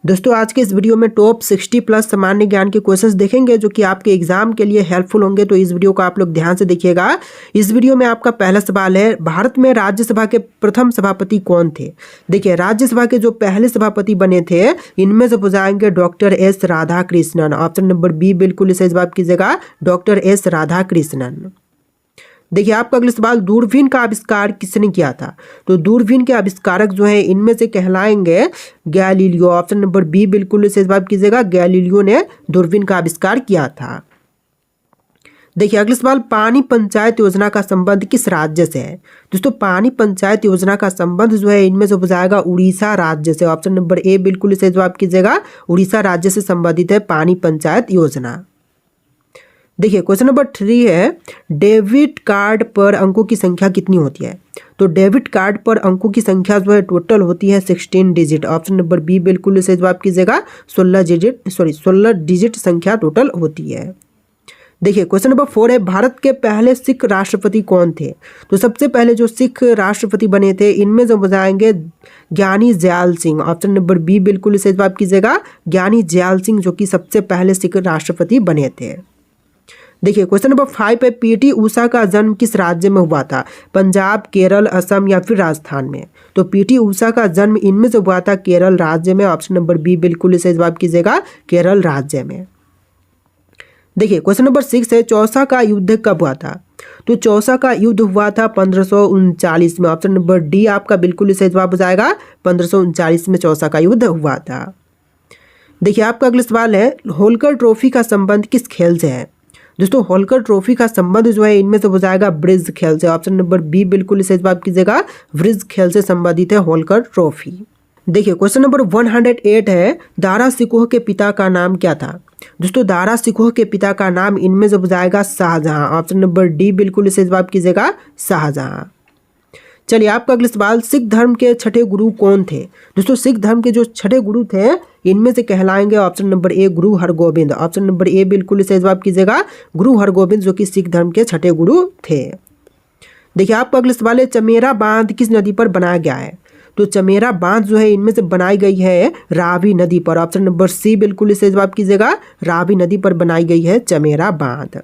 दोस्तों आज के इस वीडियो में टॉप 60 प्लस सामान्य ज्ञान के क्वेश्चंस देखेंगे जो कि आपके एग्जाम के लिए हेल्पफुल होंगे। तो इस वीडियो को आप लोग ध्यान से देखिएगा। इस वीडियो में आपका पहला सवाल है, भारत में राज्यसभा के प्रथम सभापति कौन थे। देखिए राज्यसभा के जो पहले सभापति बने थे इनमें से बुझाएंगे doctor S Radhakrishnan. Option number B बिल्कुल सही जवाब कीजिएगा, डॉक्टर एस राधाकृष्णन। देखिए आपका अगला सवाल, दूरबीन का आविष्कार किसने किया था। तो दूरबीन के आविष्कारक जो है इनमें से कहलाएंगे गैलीलियो। ऑप्शन नंबर बी बिल्कुल सही जवाब कीजिएगा, गैलीलियो ने दूरबीन का आविष्कार किया था। देखिए अगला सवाल, पानी पंचायत योजना का संबंध किस राज्य से है। दोस्तों पानी पंचायत योजना का संबंध जो है इनमें से हो जाएगा उड़ीसा राज्य से। ऑप्शन नंबर ए बिल्कुल सही जवाब कीजिएगा, उड़ीसा राज्य से संबंधित है पानी पंचायत योजना। देखिए क्वेश्चन नंबर 3 है, डेबिट कार्ड पर अंकों की संख्या कितनी होती है। तो डेबिट कार्ड पर अंकों की संख्या जो है टोटल होती है 16 डिजिट। ऑप्शन नंबर बी बिल्कुल सही जवाब कीजिएगा, 16 डिजिट संख्या टोटल होती है। देखिए क्वेश्चन नंबर 4 है, भारत के पहले सिख राष्ट्रपति कौन थे। तो सबसे पहले जो सिख राष्ट्रपति बने थे इनमें जो बताएंगे Giani Zail Singh. Option number B बिल्कुल सही जवाब कीजिएगा, ज्ञानी जयाल सिंह जो कि सबसे पहले सिख राष्ट्रपति बने थे। देखिए क्वेश्चन नंबर 5 है, पीटी उषा का जन्म किस राज्य में हुआ था। पंजाब, केरल, असम या फिर राजस्थान में। तो पीटी उषा का जन्म इनमें से हुआ था केरल राज्य में। ऑप्शन नंबर बी बिल्कुल सही जवाब कीजिएगा, केरल राज्य में। देखिए क्वेश्चन नंबर 6 है, चौसा का युद्ध कब हुआ था। तो चौसा का युद्ध हुआ था 1539 में। ऑप्शन नंबर डी आपका बिल्कुल सही जवाब हो जाएगा, 1539 में चौसा का युद्ध हुआ था। देखिए आपका अगला सवाल है, होलकर ट्रॉफी का संबंध किस खेल से है। दोस्तों होलकर ट्रॉफी का संबंध जो है इनमें से हो जाएगा ब्रिज खेल से। ऑप्शन नंबर बी बिल्कुल सही जवाब कीजिएगा, ब्रिज खेल से संबंधित है होलकर ट्रॉफी। देखिए क्वेश्चन नंबर 108 है, दारा सिकोह के पिता का नाम क्या था। दोस्तों दारा सिकोह के पिता का नाम इनमें से हो जाएगा शाहजहां। ऑप्शन नंबर डी बिल्कुल सही जवाब कीजिएगा, शाहजहां। चलिए आपका अगला सवाल, सिख धर्म के छठे गुरु कौन थे। दोस्तों सिख धर्म के जो छठे गुरु थे इनमें से कहलाएंगे option number A Guru Hargobind. Option number A बिल्कुल सही जवाब कीजिएगा, गुरु हरगोबिंद जो कि सिख धर्म के छठे गुरु थे। देखिए आपका अगला सवाल है, चमेरा बांध किस नदी पर बनाया गया है। तो चमेरा बांध जो है इनमें से बनाई गई है रावी नदी पर। ऑप्शन नंबर सी बिल्कुल सही जवाब कीजिएगा, रावी नदी पर बनाई गई है चमेरा बांध।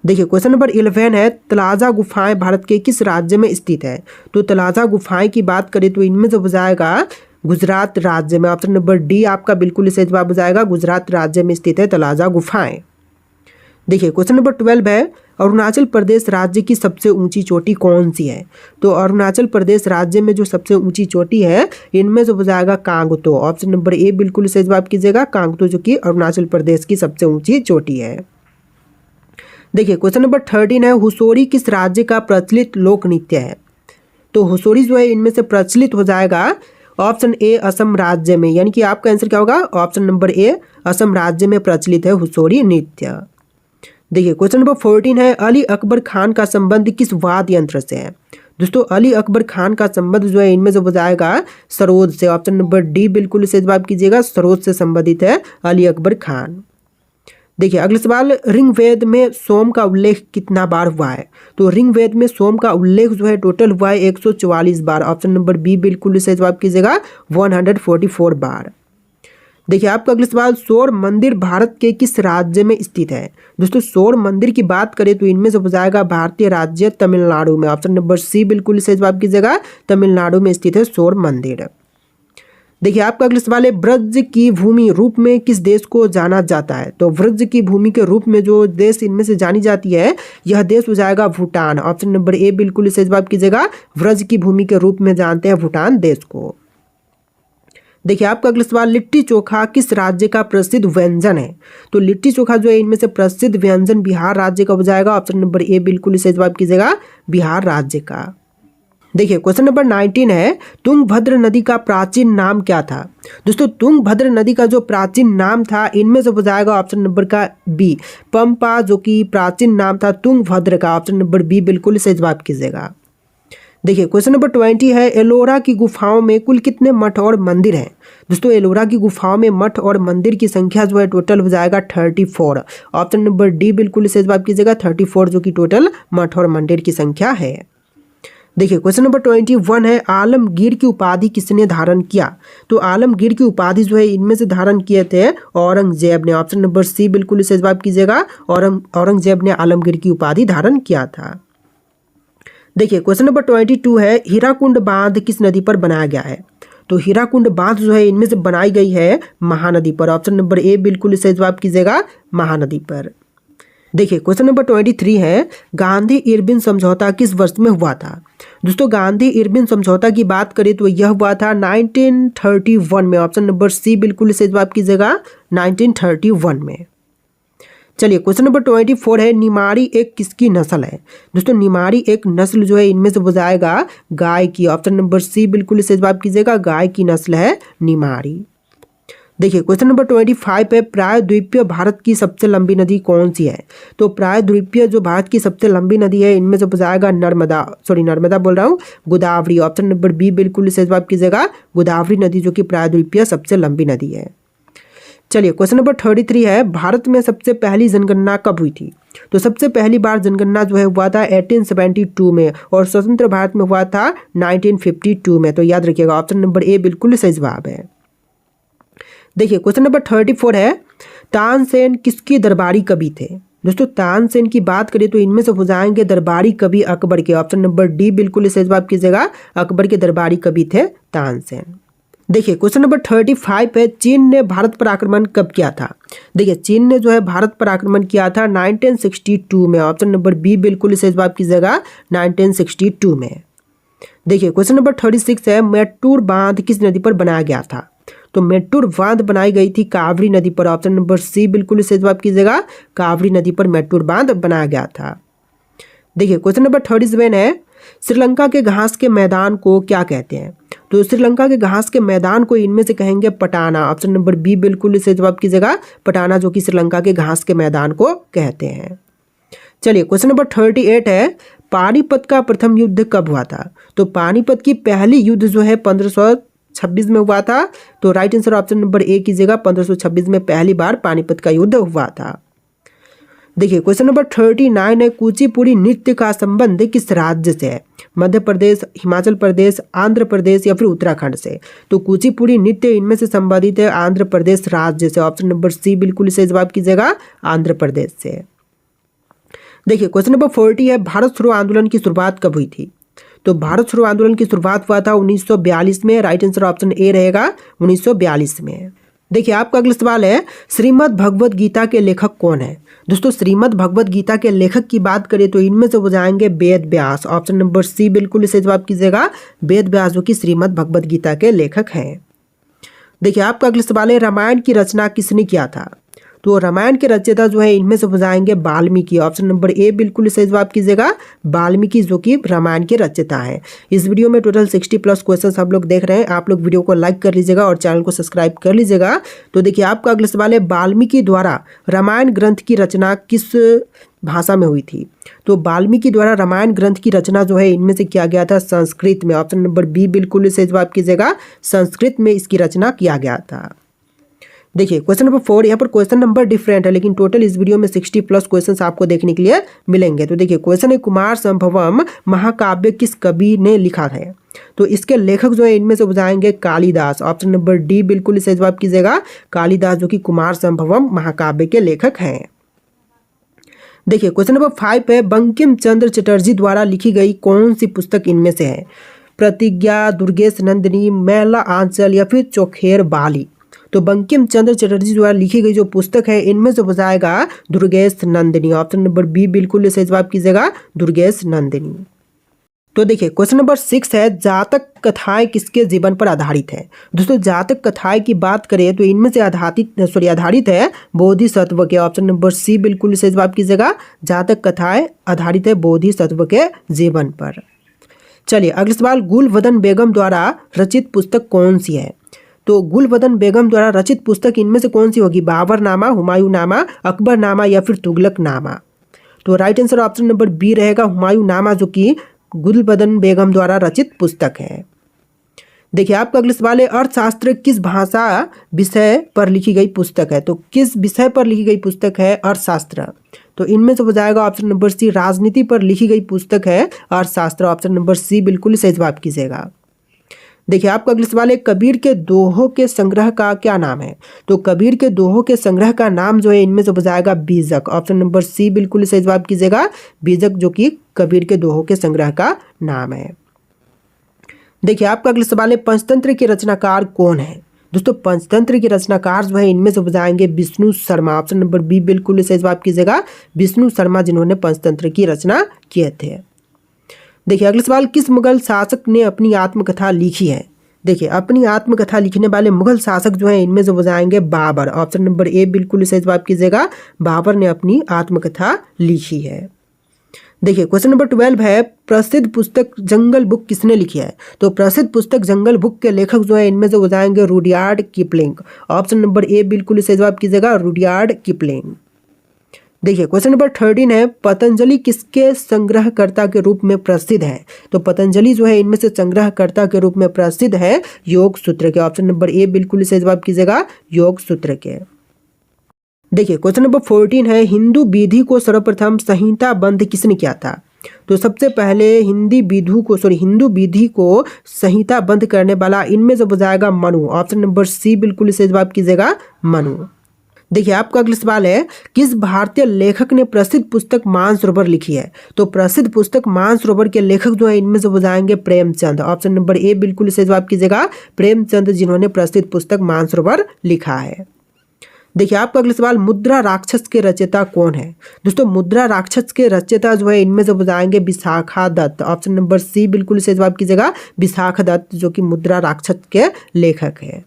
देखिए क्वेश्चन नंबर 11 है, तलाजा गुफाएं भारत के किस राज्य में स्थित है। तो तलाजा गुफाएं की बात करें तो इनमें से हो जाएगा गुजरात राज्य में। ऑप्शन नंबर डी आपका बिल्कुल सही जवाब हो जाएगा, गुजरात राज्य में स्थित है तलाजा गुफाएं। देखिए क्वेश्चन नंबर 12 है, अरुणाचल प्रदेश राज्य की सबसे ऊंची चोटी कौन सी है। तो अरुणाचल प्रदेश राज्य में जो सबसे ऊंची चोटी है इनमें से हो जाएगा कांगतो। ऑप्शन नंबर ए बिल्कुल सही जवाब कीजिएगा, कांगतो जो कि अरुणाचल प्रदेश की सबसे ऊंची चोटी है। देखिए क्वेश्चन नंबर 13 है, हुसोरी किस राज्य का प्रचलित लोक नृत्य है। तो हुसोरी जो है इनमें से प्रचलित हो जाएगा ऑप्शन ए असम राज्य में, यानी कि आपका आंसर क्या होगा, ऑप्शन नंबर ए असम राज्य में प्रचलित है हुसोरी नृत्य। देखिए क्वेश्चन नंबर 14 है, अली अकबर खान का संबंध किस वाद्य यंत्र से है। दोस्तों अली अकबर खान का संबंध जो है इनमें से हो जाएगा सरोद से। ऑप्शन नंबर डी बिल्कुल सही जवाब कीजिएगा, सरोद से संबंधित है अली अकबर खान। देखिए अगला सवाल, ऋग्वेद में सोम का उल्लेख कितना बार हुआ है। तो ऋग्वेद में सोम का उल्लेख जो है टोटल हुआ है 144 बार। ऑप्शन नंबर बी बिल्कुल सही जवाब कीजिएगा, 144 बार। देखिए आपका अगला सवाल, सौर मंदिर भारत के किस राज्य में स्थित है। दोस्तों सौर मंदिर की बात करें तो इनमें से हो जाएगा भारतीय राज्य तमिलनाडु में। ऑप्शन नंबर सी बिल्कुल सही जवाब कीजिएगा, तमिलनाडु में स्थित है सौर मंदिर। देखिए आपका अगला सवाल है, ब्रज की भूमि रूप में किस देश को जाना जाता है। तो ब्रज की भूमि के रूप में जो देश इनमें से जानी जाती है यह देश हो जाएगा भूटान। ऑप्शन नंबर ए बिल्कुल सही जवाब कीजिएगा, ब्रज की भूमि के रूप में जानते हैं भूटान देश को। देखिए आपका अगला सवाल, लिट्टी चोखा किस राज्य का प्रसिद्ध व्यंजन है। तो लिट्टी चोखा जो है इनमें से प्रसिद्ध व्यंजन बिहार राज्य का हो जाएगा। ऑप्शन नंबर ए बिल्कुल सही जवाब कीजिएगा, बिहार राज्य का। देखिए क्वेश्चन नंबर 19 है, तुंगभद्र नदी का प्राचीन नाम क्या था। दोस्तों तुंगभद्र नदी का जो प्राचीन नाम था इनमें से हो जाएगा ऑप्शन नंबर का बी पंपा, जो कि प्राचीन नाम था तुंगभद्र का। ऑप्शन नंबर बी बिल्कुल सही जवाब कीजिएगा। देखिए क्वेश्चन नंबर 20 है, एलोरा की गुफाओं में कुल कितने मठ और मंदिर हैं। दोस्तों एलोरा की गुफाओं में मठ और मंदिर की संख्या जो है टोटल हो जाएगा 34। ऑप्शन नंबर डी बिल्कुल सही जवाब कीजिएगा, 34 जो कि टोटल मठ और मंदिर की संख्या है। देखिए क्वेश्चन नंबर 21 है, आलमगीर की उपाधि किसने धारण किया? तो आलमगीर की उपाधि जो है इनमें से धारण किए थे औरंगजेब ने। ऑप्शन नंबर सी बिल्कुल इसे जवाब कीजिएगा, औरंगजेब ने आलमगीर की उपाधि धारण किया था। देखिए क्वेश्चन नंबर 22 है, हीराकुंड बांध किस नदी पर बनाया गया है? तो हीराकुंड बांध जो है इनमें से बनाई गई है महानदी पर। ऑप्शन नंबर ए बिल्कुल इसे जवाब कीजिएगा, महानदी पर। देखिए क्वेश्चन नंबर 23 है, गांधी इरविन समझौता किस वर्ष में हुआ था? दोस्तों गांधी इरविन समझौता की बात करें तो यह हुआ था 1931 में। ऑप्शन नंबर सी बिल्कुल इसे जवाब कीजिएगा, 1931 में। चलिए क्वेश्चन नंबर 24 है, निमाड़ी एक किसकी नस्ल है? दोस्तों निमाड़ी एक नस्ल जो है इनमें से बुझाएगा गाय की। ऑप्शन नंबर सी बिल्कुल इसे जवाब कीजिएगा, गाय की नस्ल है निमाड़ी। देखिए क्वेश्चन नंबर 25 है, प्रायद्वीपीय भारत की सबसे लंबी नदी कौन सी है? तो प्रायद्वीपीय जो भारत की सबसे लंबी नदी है इनमें से बुझाएगा नर्मदा बोल रहा हूँ, गोदावरी। ऑप्शन नंबर बी बिल्कुल इसे जवाब कीजिएगा, गोदावरी नदी जो कि प्रायद्वीपीय सबसे लंबी नदी है। चलिए क्वेश्चन नंबर 33 है, भारत में सबसे पहली जनगणना कब हुई थी? तो सबसे पहली बार जनगणना जो है हुआ था 1872 में और स्वतंत्र भारत में हुआ था 1952 में। तो याद रखिएगा ऑप्शन नंबर ए बिल्कुल सही जवाब है। देखिए क्वेश्चन नंबर 34 है, तानसेन किसके दरबारी कवि थे? दोस्तों तानसेन की बात करें तो इनमें से हो जाएंगे दरबारी कवि अकबर के। ऑप्शन नंबर डी बिल्कुल सही जवाब कीजिएगा, अकबर के दरबारी कवि थे तानसेन। देखिए क्वेश्चन नंबर 35 है, चीन ने भारत पर आक्रमण कब किया था? देखिए चीन ने जो है भारत पर आक्रमण किया था 1962 में। ऑप्शन नंबर बी बिल्कुल इसे जवाब कीजिएगा, 1962 में। देखिए क्वेश्चन नंबर 36 है, मेट्टूर बांध किस नदी पर बनाया गया था? तो मेट्टूर बांध बनाई गई थी कावरी नदी पर। ऑप्शन नंबर सी बिल्कुल इसे जवाब कीजिएगा, कावरी नदी पर मेट्टूर बांध बनाया गया था। देखिए क्वेश्चन नंबर 37 है, श्रीलंका के घास के मैदान को क्या कहते हैं? तो श्रीलंका के घास के मैदान को इनमें से कहेंगे पटाना। ऑप्शन नंबर बी बिल्कुल इसे जवाब कीजिएगा, पटाना जो कि श्रीलंका के घास के मैदान को कहते हैं। चलिए क्वेश्चन नंबर 38 है, पानीपत का प्रथम युद्ध कब हुआ था? तो पानीपत की पहली युद्ध जो है 1526 में हुआ था। तो right answer option number A कीजिएगा, 1526 में पहली बार पानीपत का युद्ध हुआ था। देखिए क्वेश्चन नंबर 39 है, कुचिपुड़ी नृत्य का संबंध किस राज्य से है? मध्य प्रदेश, हिमाचल प्रदेश, आंध्र प्रदेश या फिर उत्तराखंड से? तो कुचिपुड़ी नृत्य इनमें से संबंधित है आंध्र प्रदेश राज्य से। ऑप्शन नंबर सी बिल्कुल इसे जवाब कीजिएगा, आंध्र प्रदेश से। देखिए क्वेश्चन नंबर 40 है, भारत छोड़ो आंदोलन की शुरुआत कब हुई थी? तो भारत छोड़ो आंदोलन की शुरुआत हुआ था 1942 में। राइट आंसर ऑप्शन ए रहेगा, 1942 में। देखिए आपका अगला सवाल है, श्रीमद् भगवद गीता के लेखक कौन है? दोस्तों श्रीमद् भगवद गीता के लेखक की बात करें तो इनमें से हो जाएंगे Ved Vyas. Option number C बिल्कुल इसे जवाब कीजिएगा, वेद व्यास जो कि श्रीमद् भगवद गीता के लेखक हैं। देखिए आपका अगला सवाल है, रामायण की रचना किसने किया था? तो रामायण के रचयिता जो है इनमें से हो जाएंगे वाल्मीकि। ऑप्शन नंबर ए बिल्कुल सही जवाब कीजिएगा, वाल्मीकि जो कि रामायण के रचयिता है। इस वीडियो में टोटल 60+ क्वेश्चन आप लोग देख रहे हैं। आप लोग वीडियो को लाइक कर लीजिएगा और चैनल को सब्सक्राइब कर लीजिएगा। तो देखिए आपका अगला सवाल है, वाल्मीकि द्वारा रामायण ग्रंथ की रचना किस भाषा में हुई थी? तो वाल्मीकि द्वारा रामायण ग्रंथ की रचना जो है इनमें से किया गया था संस्कृत में। ऑप्शन नंबर बी बिल्कुल सही जवाब कीजिएगा, संस्कृत में इसकी रचना किया गया था। देखिए क्वेश्चन नंबर 4, यहाँ पर क्वेश्चन नंबर डिफरेंट है लेकिन टोटल इस वीडियो में 60+ क्वेश्चन आपको देखने के लिए मिलेंगे। तो देखिए क्वेश्चन है, कुमार संभवम महाकाव्य किस कवि ने लिखा है? तो इसके लेखक जो है इनमें से हो जाएंगे कालिदास। ऑप्शन नंबर डी बिल्कुल सही जवाब कीजिएगा, कालिदास जो कि कुमार संभवम महाकाव्य के लेखक हैं। देखिए क्वेश्चन नंबर 5 है, बंकिम चंद्र चटर्जी द्वारा लिखी गई कौन सी पुस्तक इनमें से है? प्रतिज्ञा, दुर्गेश नंदिनी, मैला आंचल या फिर चोखेर बाली? तो बंकिम चंद्र चटर्जी द्वारा लिखी गई जो पुस्तक है इनमें से हो जाएगा Durgesh Nandini. Option number B बिल्कुल सही जवाब कीजिएगा, दुर्गेश नंदिनी। तो देखिए क्वेश्चन नंबर 6 है, जातक कथाएं किसके जीवन पर आधारित है? दोस्तों जातक कथाएं की बात करें तो इनमें से आधारित है बोधिसत्व के। ऑप्शन नंबर सी बिल्कुल सही जवाब कीजिएगा, जातक कथाएं आधारित है बोधिसत्व के जीवन पर। चलिए अगला सवाल, गुलवदन बेगम द्वारा रचित पुस्तक कौन सी है? तो गुलवदन बेगम द्वारा रचित पुस्तक इनमें से कौन सी होगी? बाबरनामा, हुमायूंनामा, अकबरनामा या फिर तुगलकनामा? तो right answer option number B रहेगा, हुमायूंनामा जो कि गुलवदन बेगम द्वारा रचित पुस्तक है। देखिए आपका अगला सवाल है, अर्थशास्त्र किस भाषा विषय पर लिखी गई पुस्तक है? तो किस विषय पर लिखी गई पुस्तक है अर्थशास्त्र? तो इनमें से हो जाएगा ऑप्शन नंबर सी, राजनीति पर लिखी गई पुस्तक है अर्थशास्त्र। ऑप्शन नंबर सी बिल्कुल सही जवाब कीजिएगा। देखिए आपका अगला सवाल है, कबीर के दोहों के संग्रह का क्या नाम है? तो कबीर के दोहों के संग्रह का नाम जो है इनमें से हो जाएगा बीजक। ऑप्शन नंबर सी बिल्कुल सही जवाब कीजिएगा, बीजक, जो कि कबीर के दोहों के संग्रह का नाम है। देखिए आपका अगला सवाल है, पंचतंत्र के रचनाकार कौन है? दोस्तों पंचतंत्र के रचनाकार जो है इनमें से हो जाएंगे Vishnu Sharma. Option number B बिल्कुल सही जवाब कीजिएगा, विष्णु शर्मा, जिन्होंने पंचतंत्र की रचना किए थे। देखिए अगला सवाल, किस मुगल शासक ने अपनी आत्मकथा लिखी है? देखिए अपनी आत्मकथा लिखने वाले मुगल शासक जो है इनमें से हो जाएंगे बाबर। ऑप्शन नंबर ए बिल्कुल सही जवाब कीजिएगा, बाबर ने अपनी आत्मकथा लिखी है। देखिए क्वेश्चन नंबर 12 है, प्रसिद्ध पुस्तक जंगल बुक किसने लिखी है? तो प्रसिद्ध पुस्तक जंगल बुक के लेखक जो है इनमें से हो जाएंगे Rudyard Kipling. Option number A बिल्कुल सही जवाब कीजिएगा, रुडयार्ड किपलिंग। देखिए क्वेश्चन नंबर 13 है, पतंजलि किसके संग्रहकर्ता के रूप में प्रसिद्ध है? तो पतंजलि जो है इनमें से संग्रहकर्ता के रूप में प्रसिद्ध है योग सूत्र के। ऑप्शन नंबर ए बिल्कुल सही जवाब कीजिएगा, योग सूत्र के। देखिए क्वेश्चन नंबर 14 है, हिंदू विधि को सर्वप्रथम संहिताबद्ध किसने किया था? तो सबसे पहले हिंदू विधि को संहिताबद्ध करने वाला इनमें से हो जाएगा मनु। ऑप्शन नंबर सी बिल्कुल सही जवाब कीजिएगा, मनु। देखिए आपका अगला सवाल है, किस भारतीय लेखक ने प्रसिद्ध पुस्तक मानसरोवर लिखी है? तो प्रसिद्ध पुस्तक मानसरोवर के लेखक जो है इनमें से हो जाएंगे प्रेमचंद। ऑप्शन नंबर ए बिल्कुल सही जवाब कीजिएगा, प्रेमचंद, जिन्होंने प्रसिद्ध पुस्तक मानसरोवर लिखा है। देखिए आपका अगला सवाल, मुद्रा राक्षस के रचयिता कौन है? दोस्तों मुद्रा राक्षस के रचयिता जो है इनमें से हो जाएंगे Vishakha Datta. Option number C बिल्कुल सही जवाब कीजिएगा, विशाखा दत्त, जो कि मुद्रा राक्षस के लेखक है।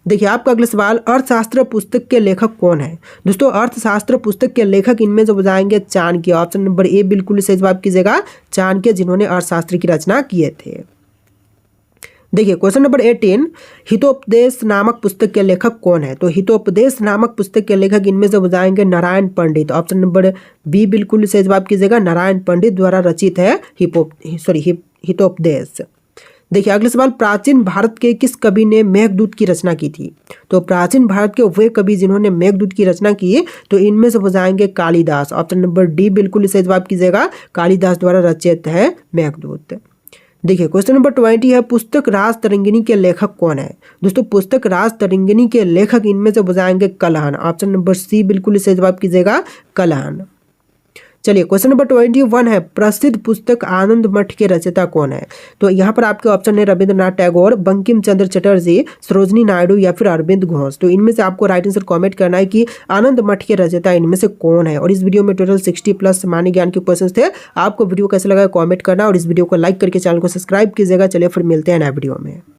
देखिए आपका अगला सवाल, अर्थशास्त्र पुस्तक के लेखक कौन है? दोस्तों अर्थशास्त्र पुस्तक के लेखक इनमें से हो जाएंगे चाणक्य। ऑप्शन नंबर ए बिल्कुल सही जवाब कीजिएगा, चाणक्य, जिन्होंने अर्थशास्त्र की रचना किए थे। देखिए क्वेश्चन नंबर 18, हितोपदेश नामक पुस्तक के लेखक कौन है? तो हितोपदेश नामक पुस्तक के लेखक इनमें से हो जाएंगे नारायण पंडित। ऑप्शन नंबर बी बिल्कुल सही जवाब कीजिएगा, नारायण पंडित द्वारा रचित है हितोपदेश। देखिए अगला सवाल, प्राचीन भारत के किस कवि ने मेघदूत की रचना की थी? तो प्राचीन भारत के वे कवि जिन्होंने मेघदूत की रचना की तो इनमें से हो जाएंगे कालिदास। ऑप्शन नंबर डी बिल्कुल सही जवाब कीजिएगा, कालिदास द्वारा रचित है मेघदूत। देखिए क्वेश्चन नंबर 20 है, पुस्तक राज तरंगिणी के लेखक कौन है? दोस्तों पुस्तक राज तरंगिणी के लेखक इनमें से हो जाएंगे कलहन। ऑप्शन नंबर सी बिल्कुल सही जवाब कीजिएगा, कलहन। चलिए क्वेश्चन नंबर 21 है, प्रसिद्ध पुस्तक आनंद मठ के रचयिता कौन है? तो यहाँ पर आपके ऑप्शन है रविंद्रनाथ टैगोर, बंकिम चंद्र चटर्जी, सरोजनी नायडू या फिर अरविंद घोष। तो इनमें से आपको राइट आंसर कमेंट करना है कि आनंद मठ के रचयिता इनमें से कौन है। और इस वीडियो में टोटल 60+ सामान्य ज्ञान के क्वेश्चन थे। आपको वीडियो कैसा लगा कॉमेंट करना और इस वीडियो को लाइक करके चैनल को सब्सक्राइब कीजिएगा। चलिए फिर मिलते हैं नए वीडियो में।